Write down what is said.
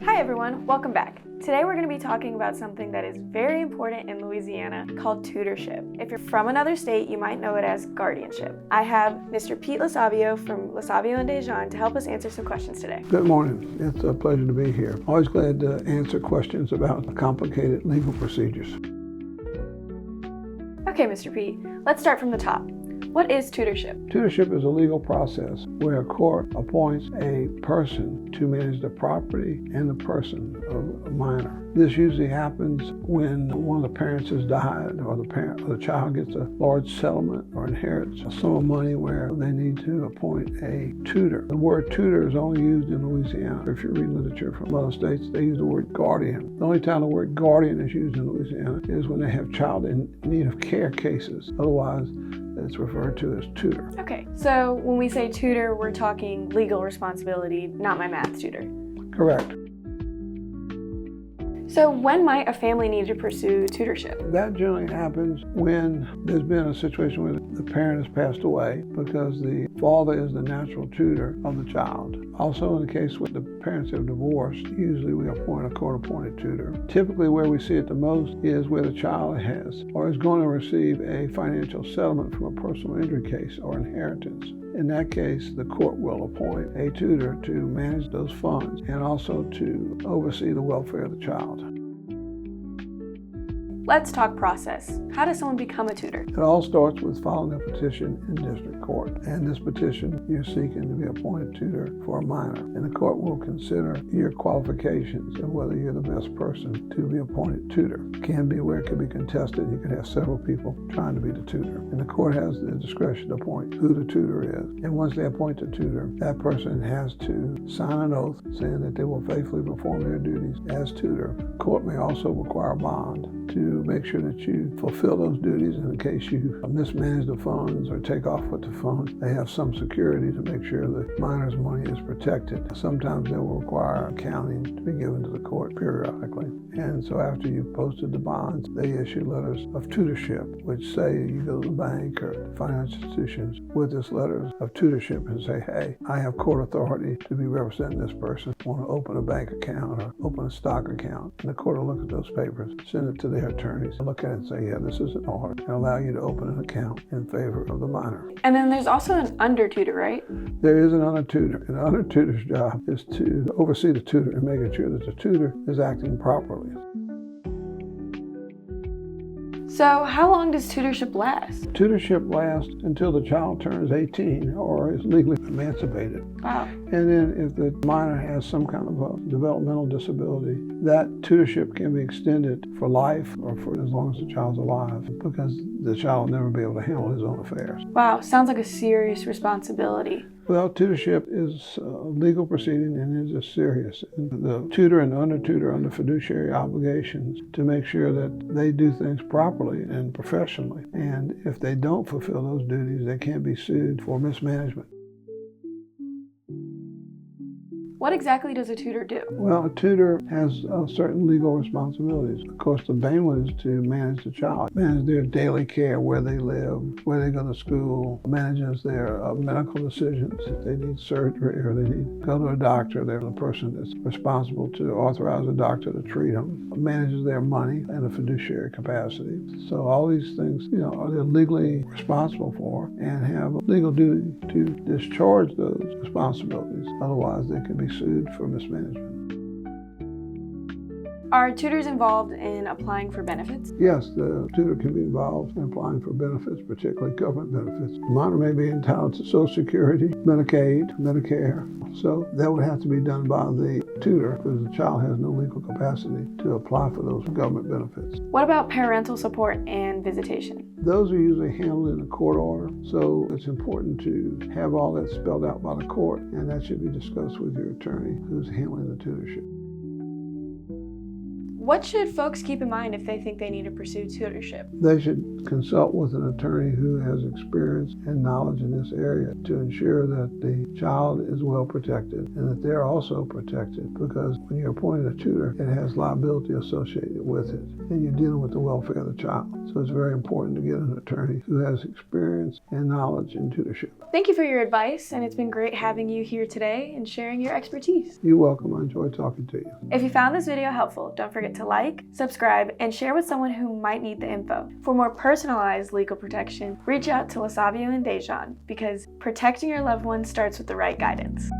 Hi everyone, welcome back. Today we're going to be talking about something that is very important in Louisiana called tutorship. If you're from another state, you might know it as guardianship. I have Mr. Pete LaSavio from LaSavio and Dejan to help us answer some questions today. Good morning. It's a pleasure to be here. Always glad to answer questions about complicated legal procedures. Okay, Mr. Pete, let's start from the top. What is tutorship? Tutorship is a legal process where a court appoints a person to manage the property and the person of a minor. This usually happens when one of the parents has died, or the child gets a large settlement or inherits a sum of money where they need to appoint a tutor. The word tutor is only used in Louisiana. If you're reading literature from other states, they use the word guardian. The only time the word guardian is used in Louisiana is when they have child in need of care cases. Otherwise, it's referred to as tutor. Okay, so when we say tutor, we're talking legal responsibility, not my math tutor. Correct. So when might a family need to pursue tutorship? That generally happens when there's been a situation where the parent has passed away because the father is the natural tutor of the child. Also, in the case where the parents have divorced, usually we appoint a court-appointed tutor. Typically where we see it the most is where the child has or is going to receive a financial settlement from a personal injury case or inheritance. In that case, the court will appoint a tutor to manage those funds and also to oversee the welfare of the child. Let's talk process. How does someone become a tutor? It all starts with filing a petition in district court. And this petition, you're seeking to be appointed tutor for a minor. And the court will consider your qualifications and whether you're the best person to be appointed tutor. It can be where it can be contested. You can have several people trying to be the tutor. And the court has the discretion to appoint who the tutor is. And once they appoint the tutor, that person has to sign an oath saying that they will faithfully perform their duties as tutor. The court may also require a bond to make sure that you fulfill those duties. In case you mismanage the funds or take off with the funds, they have some security to make sure the minor's money is protected. Sometimes they will require accounting to be given to the court periodically. And so after you've posted the bonds, they issue letters of tutorship, which say you go to the bank or financial institutions with this letter of tutorship and say, hey, I have court authority to be representing this person. I want to open a bank account or open a stock account. And the court will look at those papers, send it to their attorneys, look at it and say, yeah, this is in order, and allow you to open an account in favor of the minor. And then there's also an under tutor, right? There is an under tutor. And the under tutor's job is to oversee the tutor and making sure that the tutor is acting properly. So how long does tutorship last? Tutorship lasts until the child turns 18 or is legally emancipated. Wow. And then if the minor has some kind of a developmental disability, that tutorship can be extended for life or for as long as the child's alive, because the child will never be able to handle his own affairs. Wow, sounds like a serious responsibility. Well, tutorship is a legal proceeding and it is serious. The tutor and the under tutor are under fiduciary obligations to make sure that they do things properly and professionally. And if they don't fulfill those duties, they can be sued for mismanagement. What exactly does a tutor do? Well, a tutor has certain legal responsibilities. Of course, the main one is to manage the child, manage their daily care, where they live, where they go to school, manages their medical decisions. If they need surgery or they need to go to a doctor, they're the person that's responsible to authorize a doctor to treat them, manages their money in a fiduciary capacity. So all these things, are they legally responsible for and have a legal duty to discharge those responsibilities. Otherwise, they can be sued for mismanagement. Are tutors involved in applying for benefits? Yes, the tutor can be involved in applying for benefits, particularly government benefits. The minor may be entitled to Social Security, Medicaid, Medicare. So that would have to be done by the tutor because the child has no legal capacity to apply for those government benefits. What about parental support and visitation? Those are usually handled in a court order, so it's important to have all that spelled out by the court, and that should be discussed with your attorney who's handling the tutorship. What should folks keep in mind if they think they need to pursue tutorship? They should consult with an attorney who has experience and knowledge in this area to ensure that the child is well protected and that they're also protected, because when you're appointing a tutor, it has liability associated with it, and you're dealing with the welfare of the child. So it's very important to get an attorney who has experience and knowledge in tutorship. Thank you for your advice, and it's been great having you here today and sharing your expertise. You're welcome. I enjoyed talking to you. If you found this video helpful, don't forget to like, subscribe, and share with someone who might need the info. For more personalized legal protection, reach out to LaSavio and Dejan, because protecting your loved ones starts with the right guidance.